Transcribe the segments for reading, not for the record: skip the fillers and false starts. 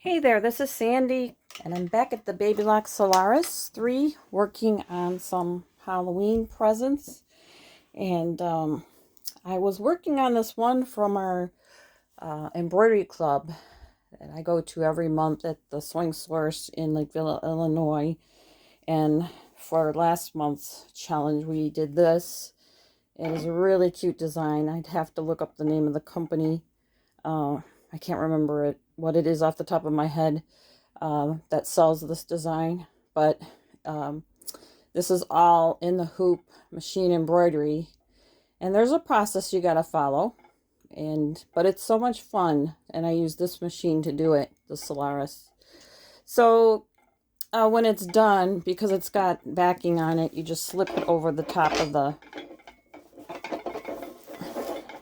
Hey there, this is Sandy, and I'm back at the Babylock Solaris 3 working on some Halloween presents. And I was working on this one from our embroidery club that I go to every month at the Swing Source in Lakeville, Illinois. And for last month's challenge, we did this. It is a really cute design. I'd have to look up the name of the company. I can't remember what it is off the top of my head. That sells this design, but this is all in the hoop machine embroidery, and there's a process you got to follow, but it's so much fun, and I use this machine to do it, the Solaris. So when it's done, because it's got backing on it, you just slip it over the top of the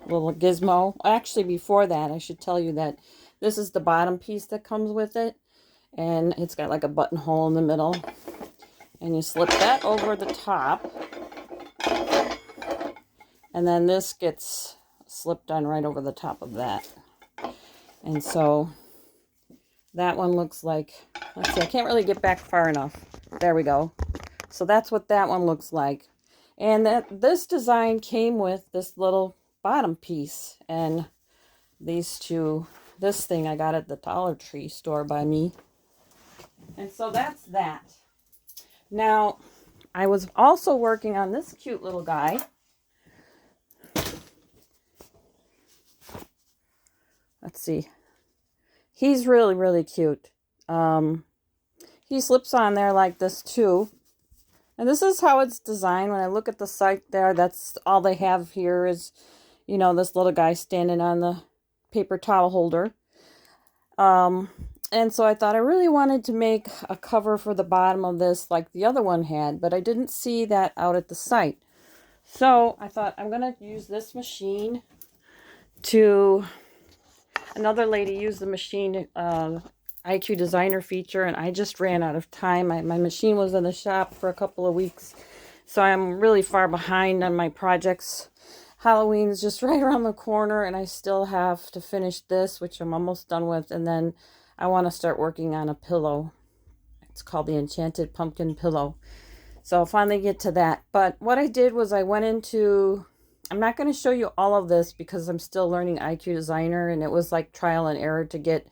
little gizmo. Actually, before that, I should tell you that this is the bottom piece that comes with it, and it's got like a buttonhole in the middle, and you slip that over the top, and then this gets slipped on right over the top of that. And so that one looks like, let's see, I can't really get back far enough. There we go. So that's what that one looks like. And this design came with this little bottom piece, and these two, this thing I got at the Dollar Tree store by me. And so that's that. Now, I was also working on this cute little guy. Let's see. He's really, really cute. He slips on there like this too. And this is how it's designed. When I look at the site there, that's all they have here is, you know, this little guy standing on the paper towel holder. And so I thought I really wanted to make a cover for the bottom of this like the other one had, but I didn't see that out at the site. So I thought I'm going to use this machine to, another lady used the machine, IQ Designer feature, and I just ran out of time. My machine was in the shop for a couple of weeks, so I'm really far behind on my projects. Halloween's just right around the corner, and I still have to finish this, which I'm almost done with, and then I want to start working on a pillow. It's called the Enchanted Pumpkin Pillow. So I'll finally get to that. But what I did was I went into, I'm not going to show you all of this because I'm still learning IQ Designer, and it was like trial and error to get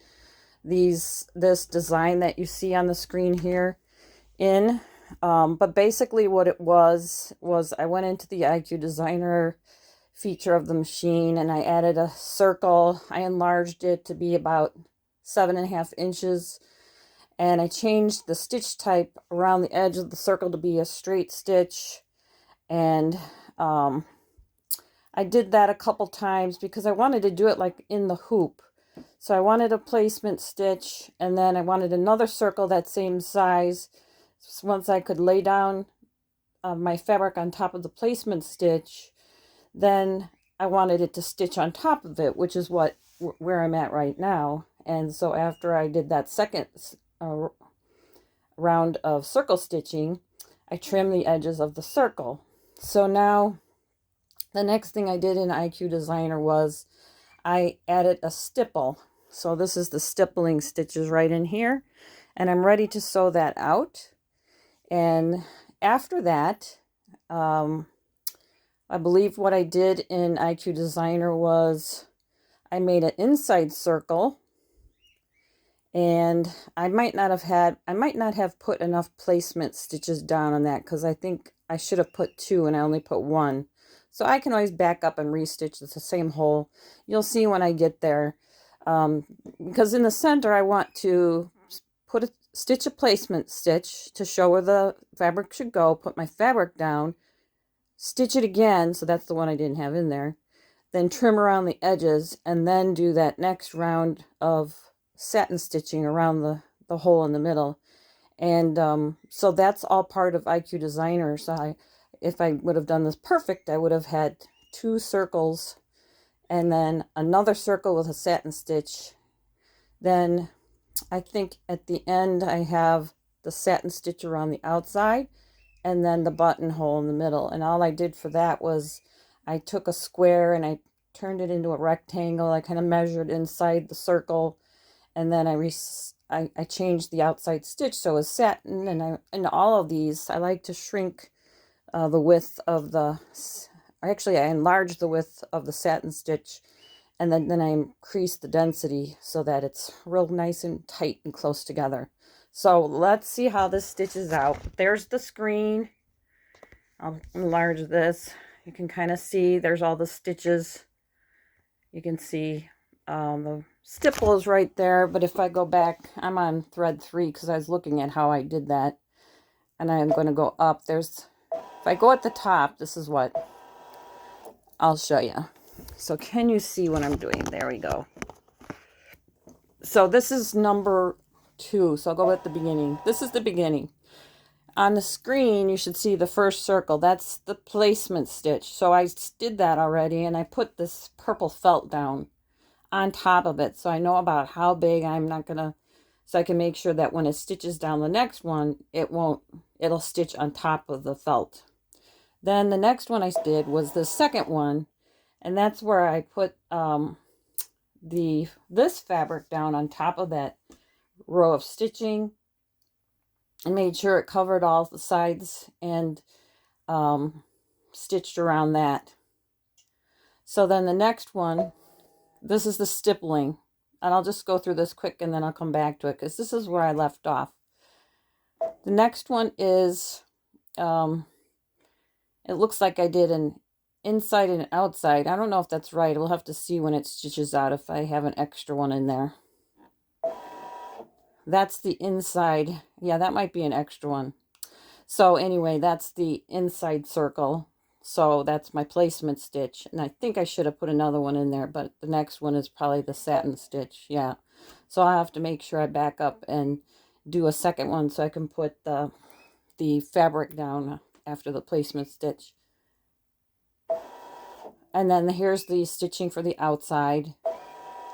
this design that you see on the screen here in. But basically what it was I went into the IQ Designer feature of the machine, and I added a circle. I enlarged it to be about 7.5 inches, and I changed the stitch type around the edge of the circle to be a straight stitch. And I did that a couple times because I wanted to do it like in the hoop. So I wanted a placement stitch, and then I wanted another circle that same size. So once I could lay down my fabric on top of the placement stitch, then I wanted it to stitch on top of it, which is where I'm at right now. And so after I did that second round of circle stitching, I trimmed the edges of the circle. So now the next thing I did in IQ Designer was I added a stipple. So this is the stippling stitches right in here, and I'm ready to sew that out. And after that, I believe what I did in IQ Designer was I made an inside circle, and I might not have put enough placement stitches down on that because I think I should have put 2 and I only put 1. So I can always back up and restitch. It's the same hole. You'll see when I get there. Because in the center I want to stitch a placement stitch to show where the fabric should go, put my fabric down, stitch it again, so that's the one I didn't have in there, then trim around the edges, and then do that next round of satin stitching around the hole in the middle. And so that's all part of IQ Designer. So if I would have done this perfect, I would have had 2 circles and then another circle with a satin stitch. Then I think at the end I have the satin stitch around the outside and then the buttonhole in the middle. And all I did for that was I took a square and I turned it into a rectangle. I kind of measured inside the circle, and then I changed the outside stitch so it's satin, and all of these I like to shrink the width of the, actually I enlarge the width of the satin stitch, and then I increase the density so that it's real nice and tight and close together. So let's see how this stitches out. There's the screen. I'll enlarge this. You can kind of see there's all the stitches. You can see the stipple is right there, but if I go back, I'm on thread 3 because I was looking at how I did that, and I'm going to go up. If I go at the top, this is what I'll show you. So can you see what I'm doing? There we go. So this is number 2, so I'll go at the beginning. This is the beginning. On the screen, you should see the first circle. That's the placement stitch. So I did that already, and I put this purple felt down on top of it. So I know about how big I'm not going to, so I can make sure that when it stitches down the next one, it'll stitch on top of the felt. Then the next one I did was the second one, and that's where I put this fabric down on top of that row of stitching, and made sure it covered all the sides and stitched around that. So then the next one, this is the stippling, and I'll just go through this quick and then I'll come back to it because this is where I left off. The next one is, it looks like I did an inside and outside. I don't know if that's right. We'll have to see when it stitches out if I have an extra one in there. That's the inside. Yeah, that might be an extra one. So anyway, that's the inside circle. So that's my placement stitch. And I think I should have put another one in there, but the next one is probably the satin stitch. Yeah. So I have to make sure I back up and do a second one so I can put the fabric down after the placement stitch. And then here's the stitching for the outside.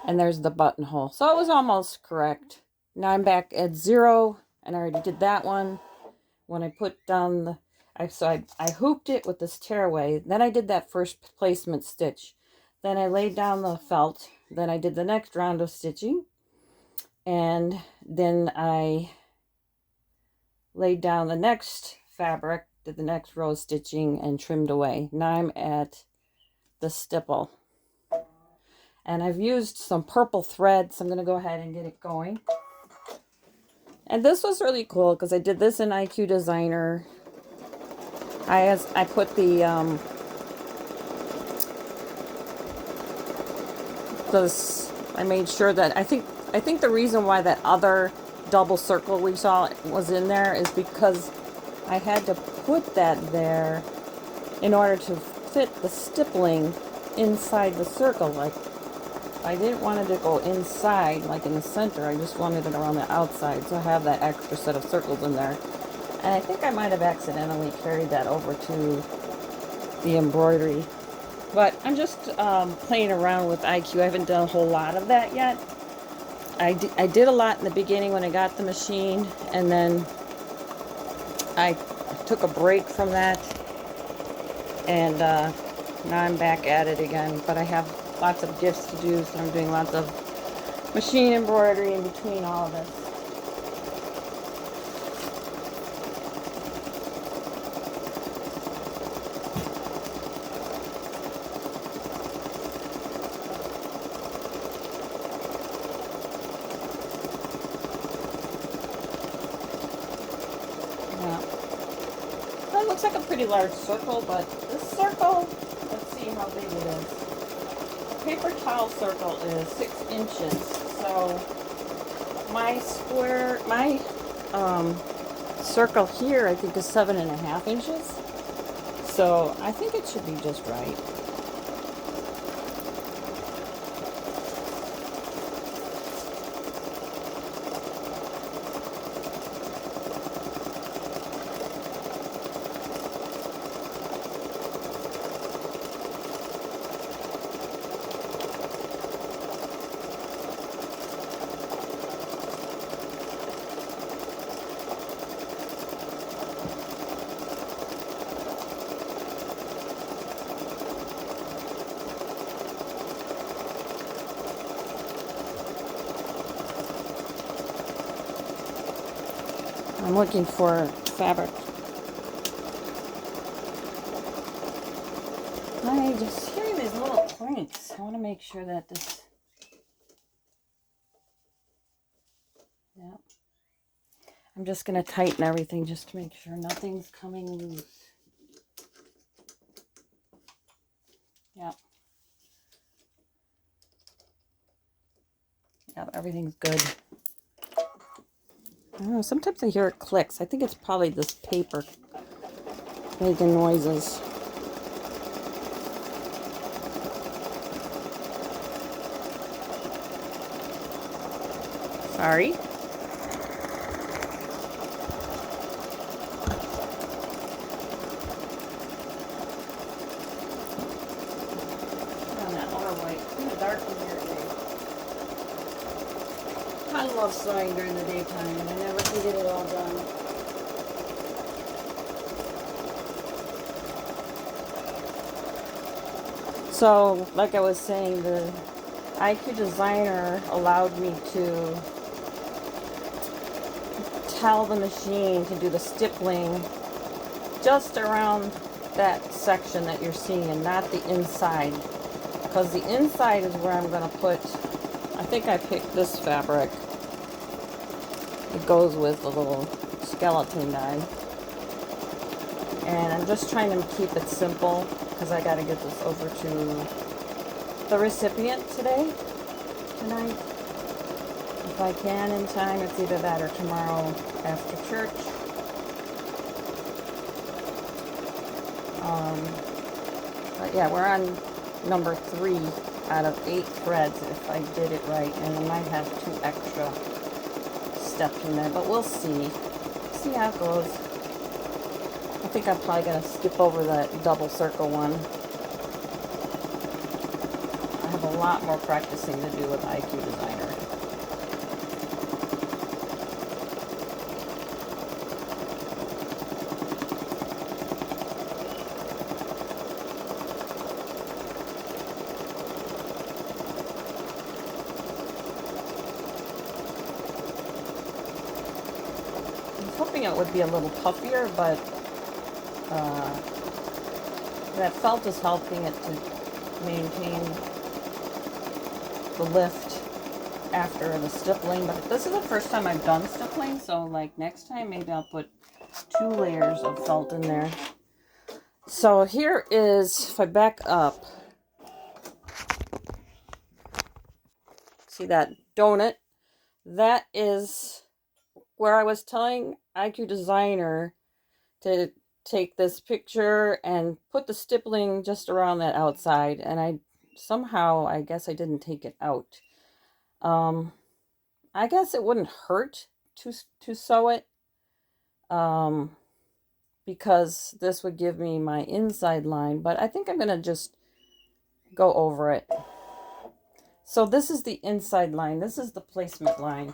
And there's the buttonhole. So it was almost correct. Now I'm back at 0, and I already did that one. When I put down the, I hooped it with this tearaway. Then I did that first placement stitch. Then I laid down the felt. Then I did the next round of stitching. And then I laid down the next fabric, did the next row of stitching, and trimmed away. Now I'm at the stipple. And I've used some purple thread, so I'm going to go ahead and get it going. And this was really cool because I did this in IQ Designer. I put I made sure that, I think the reason why that other double circle we saw was in there is because I had to put that there in order to fit the stippling inside the circle. Like, I didn't want it to go inside, like in the center. I just wanted it around the outside. So I have that extra set of circles in there. And I think I might have accidentally carried that over to the embroidery. But I'm just playing around with IQ. I haven't done a whole lot of that yet. I did a lot in the beginning when I got the machine. And then I took a break from that. And now I'm back at it again. But I have lots of gifts to do, so I'm doing lots of machine embroidery in between all of this. Yeah. That looks like a pretty large circle, but this circle, let's see how big it is. Paper towel circle is 6 inches, so my circle here I think is 7.5 inches, so I think it should be just right. I'm looking for fabric. I just hear these little clinks. I want to make sure that this, yeah. I'm just going to tighten everything just to make sure nothing's coming loose. Yeah. Yeah, everything's good. I don't know, sometimes I hear it clicks. I think it's probably this paper making noises. Sorry. On that other white. It's kind of dark in here today. I love sewing during the daytime, and I never can get it all done. So, like I was saying, the IQ Designer allowed me to tell the machine to do the stippling just around that section that you're seeing and not the inside, because the inside is where I'm going to put, I think I picked this fabric. It goes with the little skeleton guy, and I'm just trying to keep it simple because I got to get this over to the recipient tonight. If I can in time. It's either that or tomorrow after church. But yeah, we're on number 3 out of 8 threads if I did it right, and I might have 2 extra steps in there, but we'll see. See how it goes. I think I'm probably going to skip over that double circle one. I have a lot more practicing to do with IQ Designer. Hoping it would be a little puffier, but that felt is helping it to maintain the lift after the stippling. But this is the first time I've done stippling, so like next time maybe I'll put 2 layers of felt in there. So here is, if I back up, see that donut? That is where I was telling IQ Designer to take this picture and put the stippling just around that outside, and I guess I didn't take it out. I guess it wouldn't hurt to sew it, because this would give me my inside line, but I think I'm gonna just go over it. So this is the inside line. This is the placement line.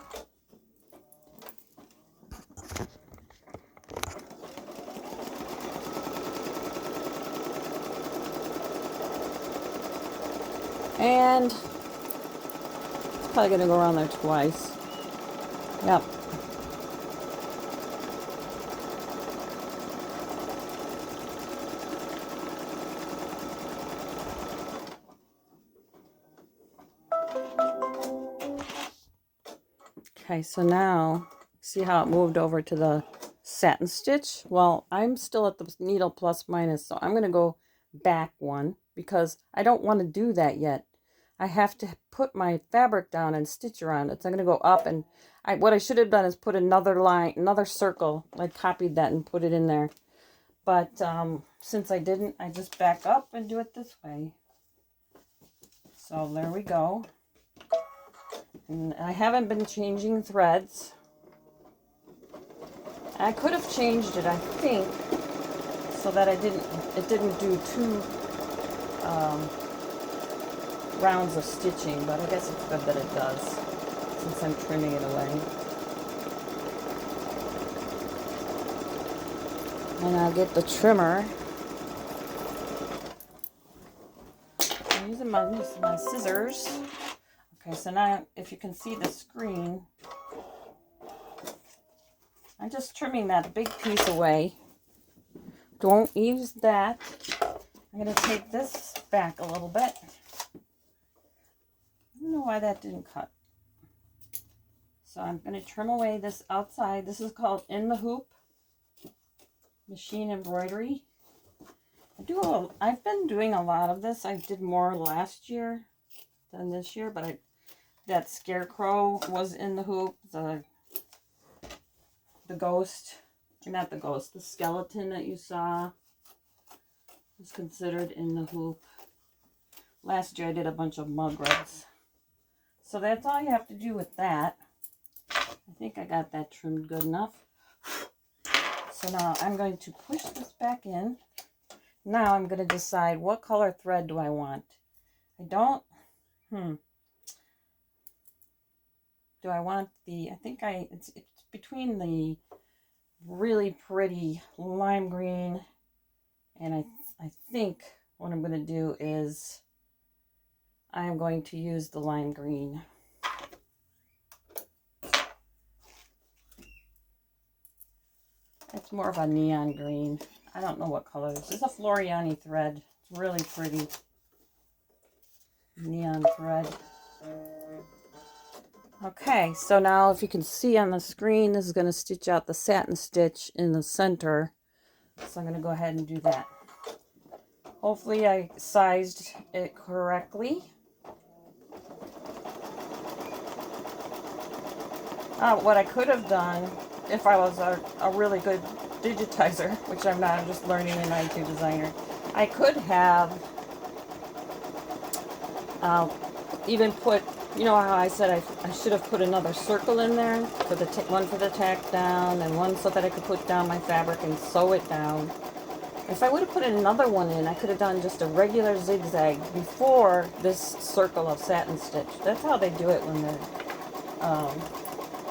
And it's probably going to go around there twice. Yep. Okay, so now, see how it moved over to the satin stitch? Well, I'm still at the needle plus minus, so I'm going to go back one because I don't want to do that yet. I have to put my fabric down and stitch around it. So I'm going to go up, and what I should have done is put another line, another circle. I copied that and put it in there. But since I didn't, I just back up and do it this way. So there we go. And I haven't been changing threads. I could have changed it, I think, so that it didn't do 2 rounds of stitching, but I guess it's good that it does, since I'm trimming it away. And I'll get the trimmer. I'm using my scissors. Okay, so now if you can see the screen, I'm just trimming that big piece away. Don't use that. I'm going to take this back a little bit. I don't know why that didn't cut. So I'm going to trim away this outside. This is called In the Hoop machine embroidery. I've been doing a lot of this. I did more last year than this year, but that scarecrow was in the hoop. The ghost, not the ghost, the skeleton that you saw was considered in the hoop. Last year I did a bunch of mug rugs. So that's all you have to do with that. I think I got that trimmed good enough. So now I'm going to push this back in. Now I'm going to decide what color thread do I want. Do I want it's between the really pretty lime green, and I think what I'm going to do is I'm going to use the lime green. It's more of a neon green. I don't know what color this is. It's a Floriani thread. It's really pretty. Neon thread. Okay, so now if you can see on the screen, this is going to stitch out the satin stitch in the center. So I'm going to go ahead and do that. Hopefully I sized it correctly. What I could have done, if I was a really good digitizer, which I'm not, I'm just learning an IT designer, I could have even put, you know how I said I should have put another circle in there, for the one for the tack down, and one so that I could put down my fabric and sew it down. If I would have put another one in, I could have done just a regular zigzag before this circle of satin stitch. That's how they do it when they're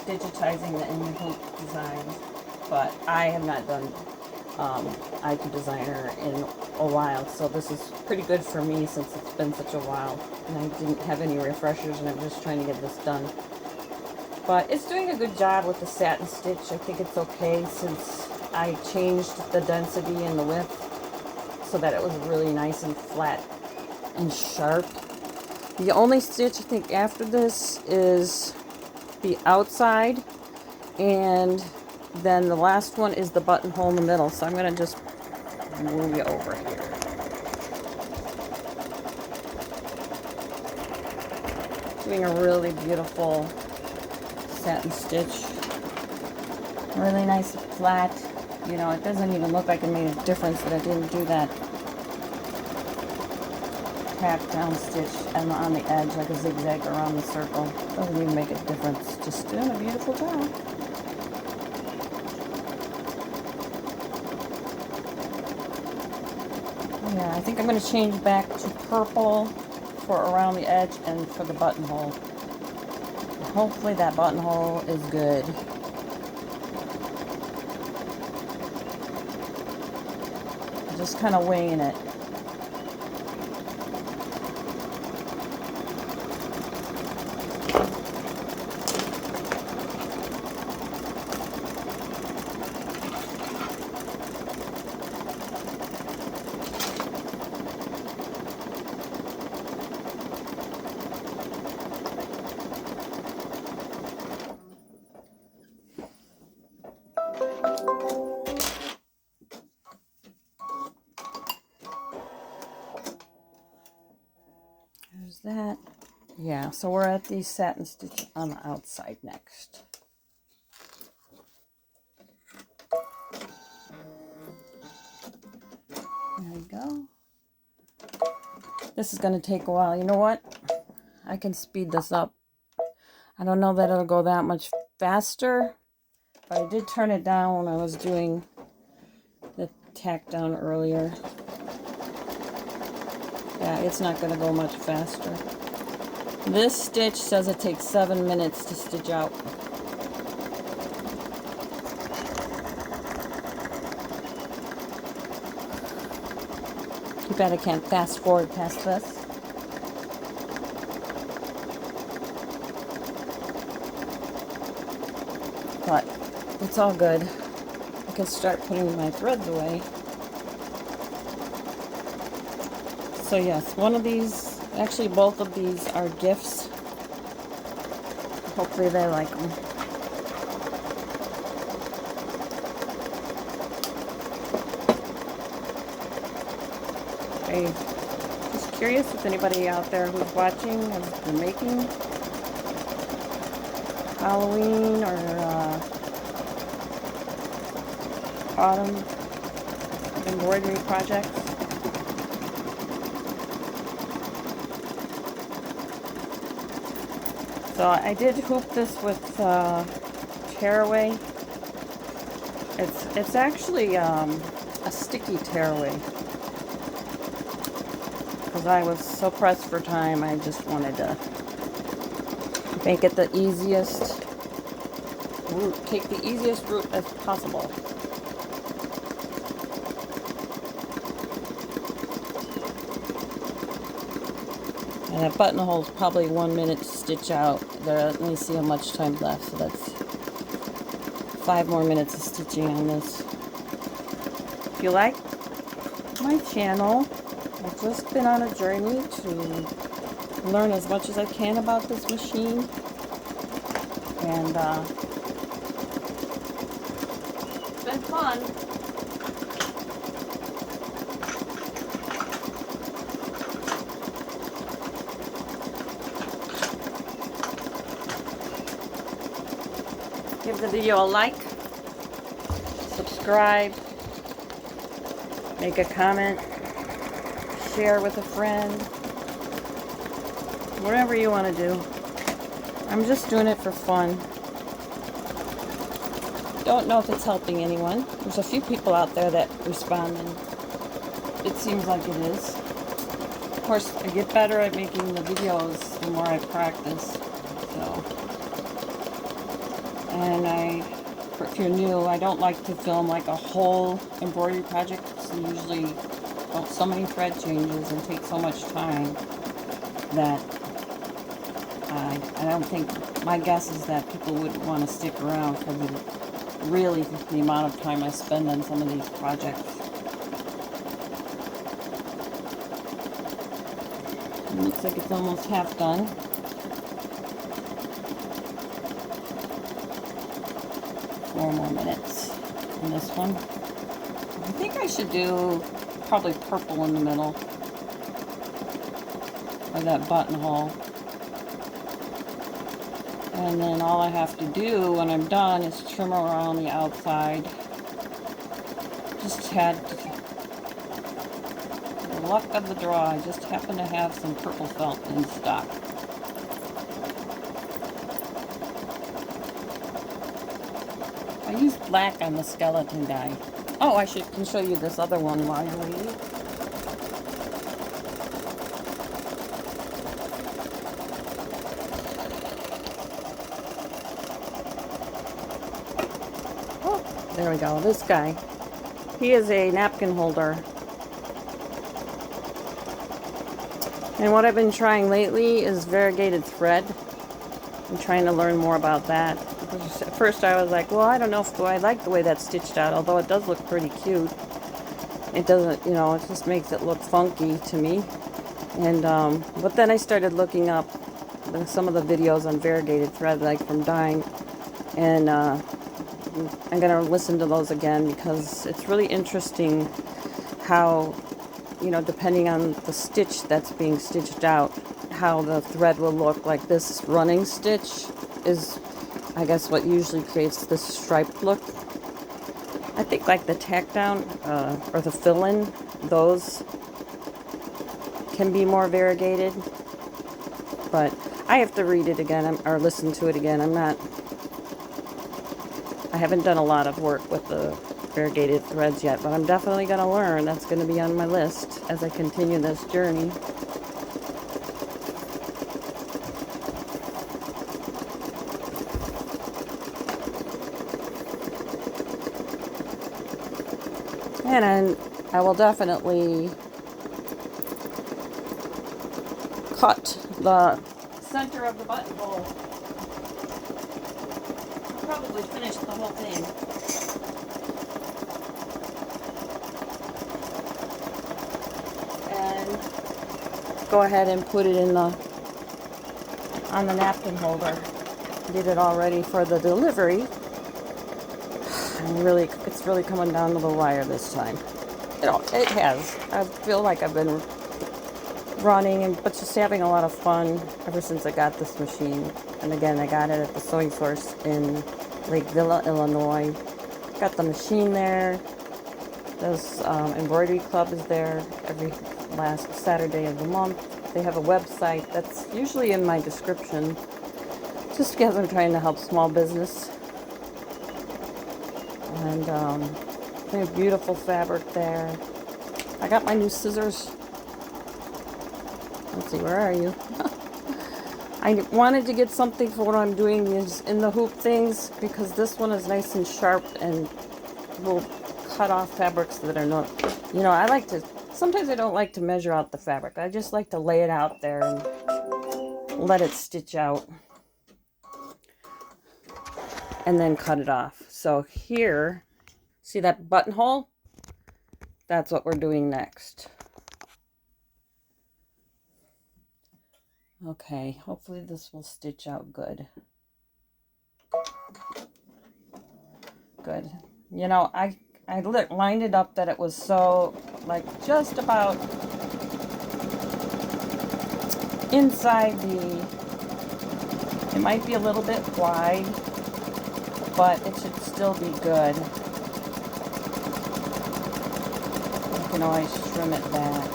digitizing the in-the-hoop designs. But I have not done IT designer in a while, so this is pretty good for me since it's been such a while and I didn't have any refreshers and I'm just trying to get this done. But it's doing a good job with the satin stitch. I think it's okay since I changed the density and the width so that it was really nice and flat and sharp. The only stitch I think after this is the outside, and then the last one is the buttonhole in the middle. So I'm going to just move you over here. Doing a really beautiful satin stitch. Really nice and flat. You know, it doesn't even look like it made a difference that I didn't do that tack down stitch and on the edge like a zigzag around the circle. Doesn't even make a difference. Just doing a beautiful job. Yeah, I think I'm going to change back to purple for around the edge and for the buttonhole. Hopefully that buttonhole is good. Just kind of winging it. There's that. Yeah, so we're at the satin stitch on the outside next. There we go. This is going to take a while. You know what? I can speed this up. I don't know that it'll go that much faster, but I did turn it down when I was doing the tack down earlier. Yeah, it's not going to go much faster. This stitch says it takes 7 minutes to stitch out. Too bad I can't fast forward past this. But it's all good. I can start putting my threads away. So yes, one of these, actually both of these are gifts. Hopefully they like them. I'm just curious if anybody out there who's watching has been making Halloween or autumn embroidery projects. So I did hoop this with tearaway. It's actually a sticky tearaway. Because I was so pressed for time, I just wanted to make it the easiest route, take the easiest route as possible. And that buttonhole is probably 1 minute to stitch out. There, let me see how much time left. So that's 5 more minutes of stitching on this. If you like my channel, I've just been on a journey to learn as much as I can about this machine. And it's been fun. Give the video a like, subscribe, make a comment, share with a friend, whatever you want to do. I'm just doing it for fun. Don't know if it's helping anyone. There's a few people out there that respond, and it seems like it is. Of course, I get better at making the videos the more I practice. So, and if you're new, I don't like to film like a whole embroidery project. So usually, so many thread changes and take so much time that I don't think, my guess is that people wouldn't want to stick around for the amount of time I spend on some of these projects. It looks like it's almost half done. Four more minutes in this one. I think I should do probably purple in the middle of that buttonhole. And then all I have to do when I'm done is trim around the outside. Just had the luck of the draw. I just happen to have some purple felt in stock. I used black on the skeleton die. Oh, I can show you this other one while you're waiting. There we go, this guy. He is a napkin holder. And what I've been trying lately is variegated thread. I'm trying to learn more about that. At first I was like, well, I don't know if I like the way that's stitched out, although it does look pretty cute. It doesn't, you know, it just makes it look funky to me. And, but then I started looking up some of the videos on variegated thread, like from dyeing, and I'm going to listen to those again because it's really interesting how, you know, depending on the stitch that's being stitched out, how the thread will look. Like this running stitch is, I guess, what usually creates this striped look. I think like the tack down or the fill-in, those can be more variegated. But I have to read it again or listen to it again. I haven't done a lot of work with the variegated threads yet, but I'm definitely going to learn. That's going to be on my list as I continue this journey. And then I will definitely cut the center of the buttonhole. I'll probably probably finish the whole thing. And go ahead and put it in the on the napkin holder. Did it all ready for the delivery. And really, it's really coming down to the wire this time. It has. I feel like I've been running but just having a lot of fun ever since I got this machine. And again, I got it at the Sewing Source in Lake Villa, Illinois. Got the machine there. This embroidery club is there every last Saturday of the month. They have a website that's usually in my description, just because I'm trying to help small business. And they have beautiful fabric there. I got my new scissors. Let's see, where are you? I wanted to get something for what I'm doing is in the hoop things, because this one is nice and sharp and will cut off fabrics that are not, you know, sometimes I don't like to measure out the fabric. I just like to lay it out there and let it stitch out and then cut it off. So here, see that buttonhole? That's what we're doing next. Okay, hopefully this will stitch out good. Good. You know, I lined it up that it was so, like, just about inside it might be a little bit wide, but it should still be good. You can always trim it back.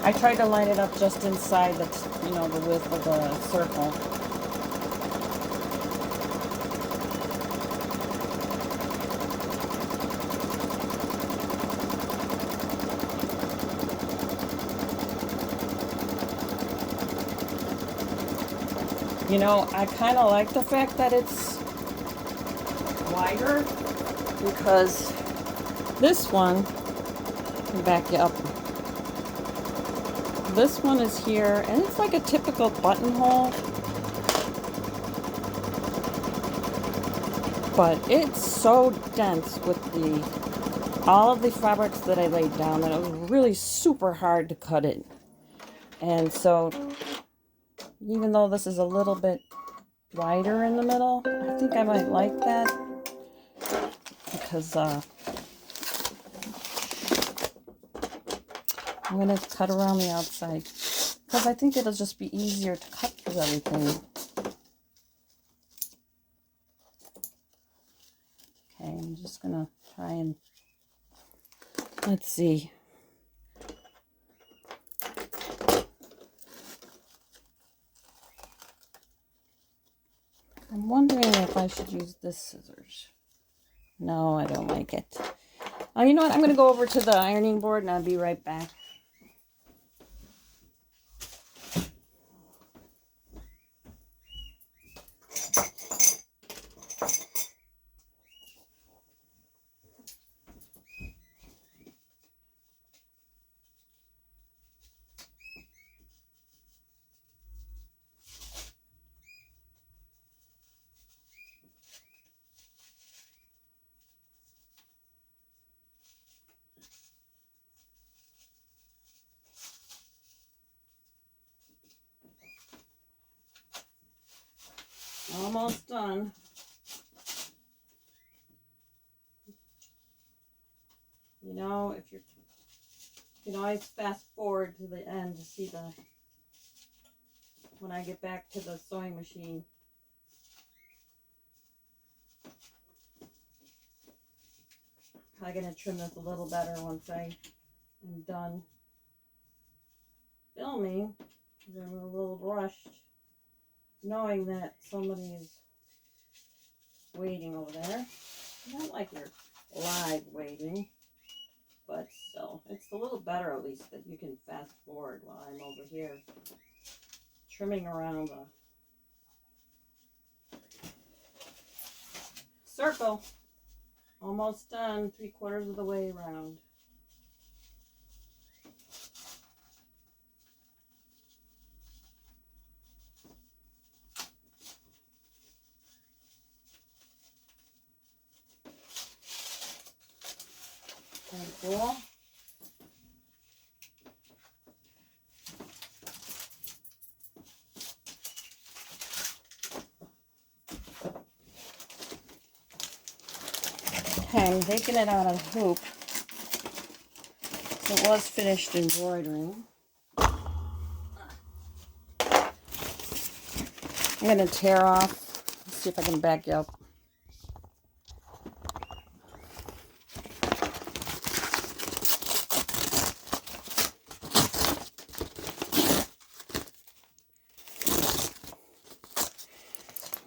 I tried to line it up just inside the width of the circle. You know, I kind of like the fact that it's wider, because this one, let me back you up. This one is here, and it's like a typical buttonhole, but it's so dense with all of the fabrics that I laid down that it was really super hard to cut it. And so, even though this is a little bit wider in the middle, I think I might like that, because I'm going to cut around the outside, because I think it'll just be easier to cut through everything. Okay, I'm just going to try and, let's see. I'm wondering if I should use this scissors. No, I don't like it. Oh, you know what? I'm going to go over to the ironing board and I'll be right back. Almost done. You know, you can always fast forward to the end to see when I get back to the sewing machine. I'm going to trim this a little better once I am done filming, because I'm a little rushed, knowing that somebody is waiting over there. Not like you're live waiting, but still, it's a little better at least that you can fast forward while I'm over here trimming around the circle. Almost done, 3/4 of the way around. Very cool. Okay, I'm taking it out of the hoop. It was finished embroidering. I'm going to tear off. Let's see if I can back you up.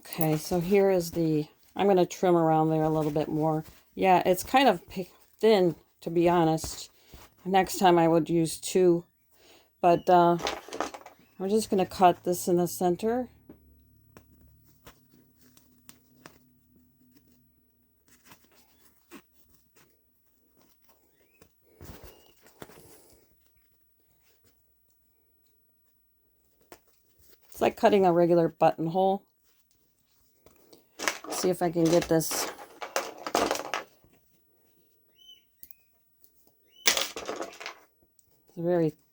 Okay, so here is the, I'm going to trim around there a little bit more. Yeah, it's kind of thin, to be honest. Next time I would use 2. But I'm just going to cut this in the center. It's like cutting a regular buttonhole. See if I can get this.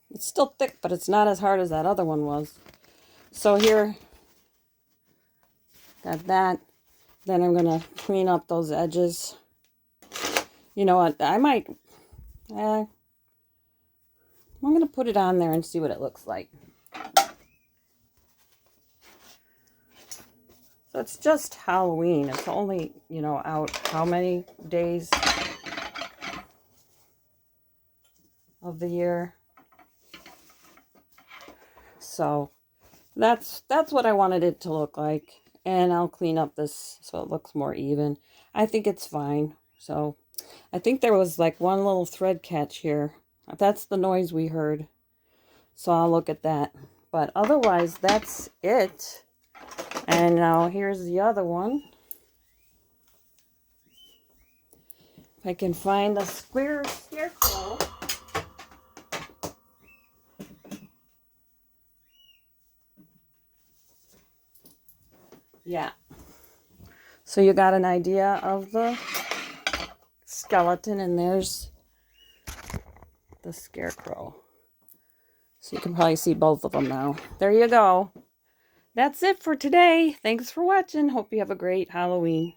It's still thick, but it's not as hard as that other one was. So here, got that. Then I'm going to clean up those edges. You know what, I'm going to put it on there and see what it looks like. So it's just Halloween. It's only, out how many days of the year. So that's what I wanted it to look like. And I'll clean up this so it looks more even. I think it's fine. So I think there was like one little thread catch here. That's the noise we heard. So I'll look at that. But otherwise, that's it. And now here's the other one. If I can find the scarecrow. Yeah. So you got an idea of the skeleton, and there's the scarecrow. So you can probably see both of them now. There you go. That's it for today. Thanks for watching. Hope you have a great Halloween.